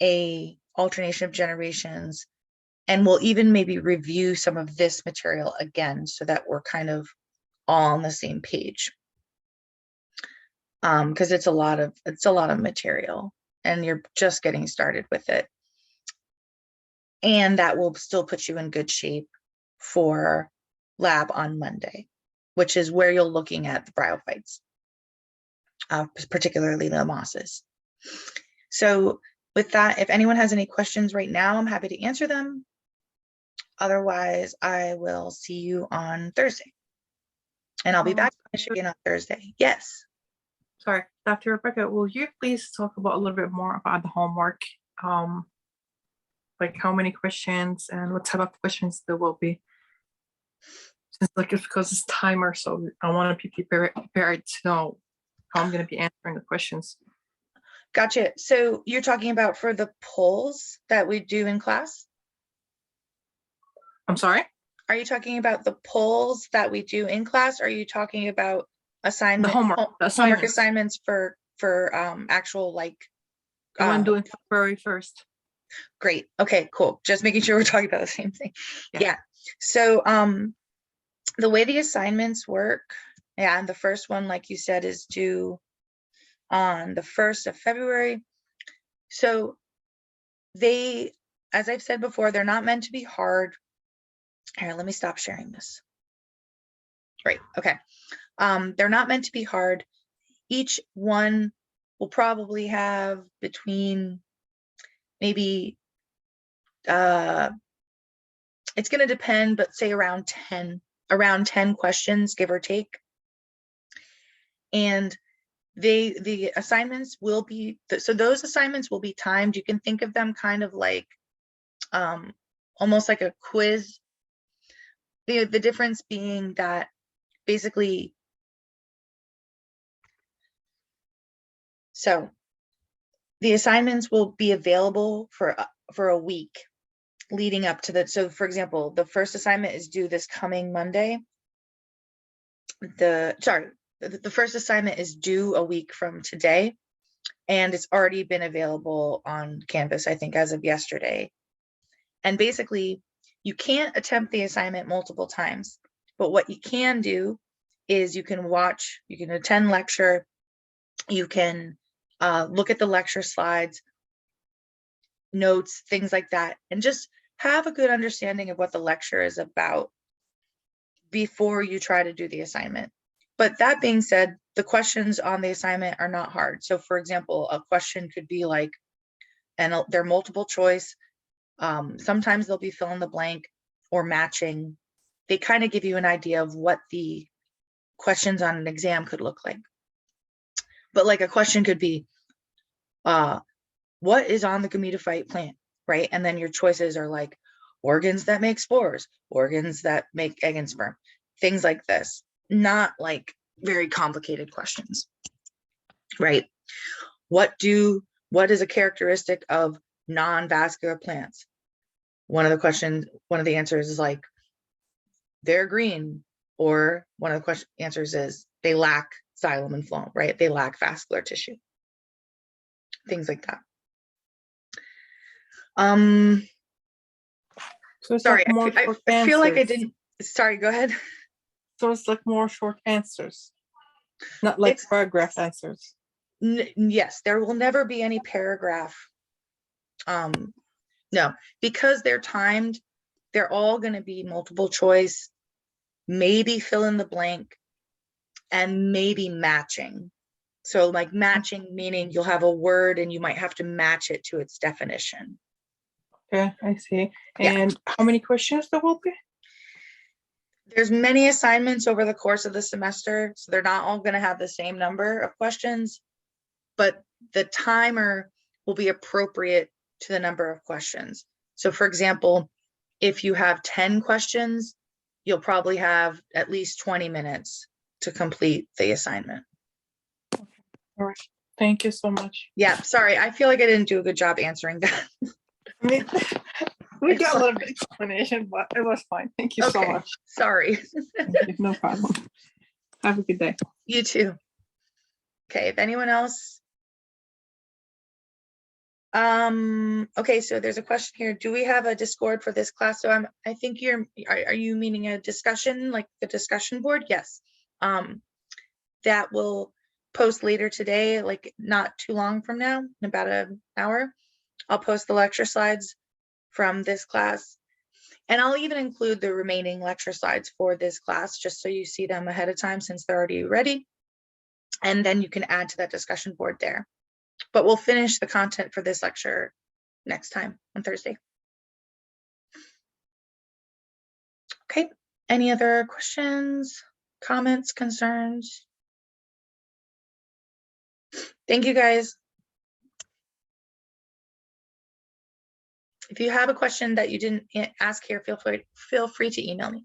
a alternation of generations, and we'll even maybe review some of this material again so that we're kind of all on the same page. Because it's a lot of material and you're just getting started with it. And that will still put you in good shape for lab on Monday, which is where you're looking at the bryophytes, particularly the mosses. So with that, if anyone has any questions right now, I'm happy to answer them. Otherwise, I will see you on Thursday. And I'll be back in Michigan on Thursday. Yes. Sorry, Dr. Rebecca, will you please talk about a little bit more about the homework? Like how many questions and what type of questions there will be? It's like, it's because it's timer, so I want to be prepared to know how I'm going to be answering the questions. Gotcha. So you're talking about for the polls that we do in class? I'm sorry? Are you talking about the polls that we do in class? Or are you talking about The homework assignments for actual, like, the one doing February 1st? Great. Okay, cool. Just making sure we're talking about the same thing. Yeah. So the way the assignments work, and the first one, like you said, is due on the 1st of February. So they, as I've said before, they're not meant to be hard. Here, let me stop sharing this. Great. Okay. They're not meant to be hard. Each one will probably have between maybe it's going to depend, but say around 10 around 10 questions, give or take. And the assignments will be, so those assignments will be timed. You can think of them kind of like almost like a quiz. The difference being that basically, so the assignments will be available for a week leading up to the, so for example, the first assignment is due this coming Monday. The first assignment is due a week from today, and it's already been available on Canvas, I think, as of yesterday. And basically, you can't attempt the assignment multiple times, but what you can do is you can attend lecture, you can look at the lecture slides, notes, things like that, and just have a good understanding of what the lecture is about before you try to do the assignment. But that being said, the questions on the assignment are not hard. So for example, a question could be like, and they're multiple choice. Sometimes they'll be fill in the blank or matching. They kind of give you an idea of what the questions on an exam could look like. But like a question could be, what is on the gametophyte plant, right? And then your choices are like organs that make spores, organs that make egg and sperm, things like this. Not like very complicated questions, right? What is a characteristic of non-vascular plants? One of the answers is like, they're green, or one of the answers is they lack xylem and phloem, right? They lack vascular tissue, things like that. So it's Sorry, like more I feel like I answers. didn't, sorry, go ahead. So it's like more short answers, not like paragraph answers. Yes, there will never be any paragraph. No, because they're timed, they're all going to be multiple choice, maybe fill in the blank, and maybe matching. So like matching, meaning you'll have a word and you might have to match it to its definition. Okay, I see. Yeah. And how many questions there will be? There's many assignments over the course of the semester, so they're not all going to have the same number of questions, but the timer will be appropriate to the number of questions. So for example, if you have 10 questions, you'll probably have at least 20 minutes to complete the assignment. All right. Thank you so much. Yeah, sorry. I feel like I didn't do a good job answering that. I mean, we got a little bit of explanation, but it was fine. Thank you so much. Sorry. Thank you. No problem. Have a good day. You too. Okay, if anyone else. Okay, so there's a question here. Do we have a Discord for this class? So I think are you meaning a discussion, like the discussion board? Yes. That will post later today, like not too long from now, in about an hour. I'll post the lecture slides from this class, and I'll even include the remaining lecture slides for this class, just so you see them ahead of time since they're already ready. And then you can add to that discussion board there. But we'll finish the content for this lecture next time on Thursday. Okay, any other questions, comments, concerns? Thank you guys. If you have a question that you didn't ask here, feel free to email me.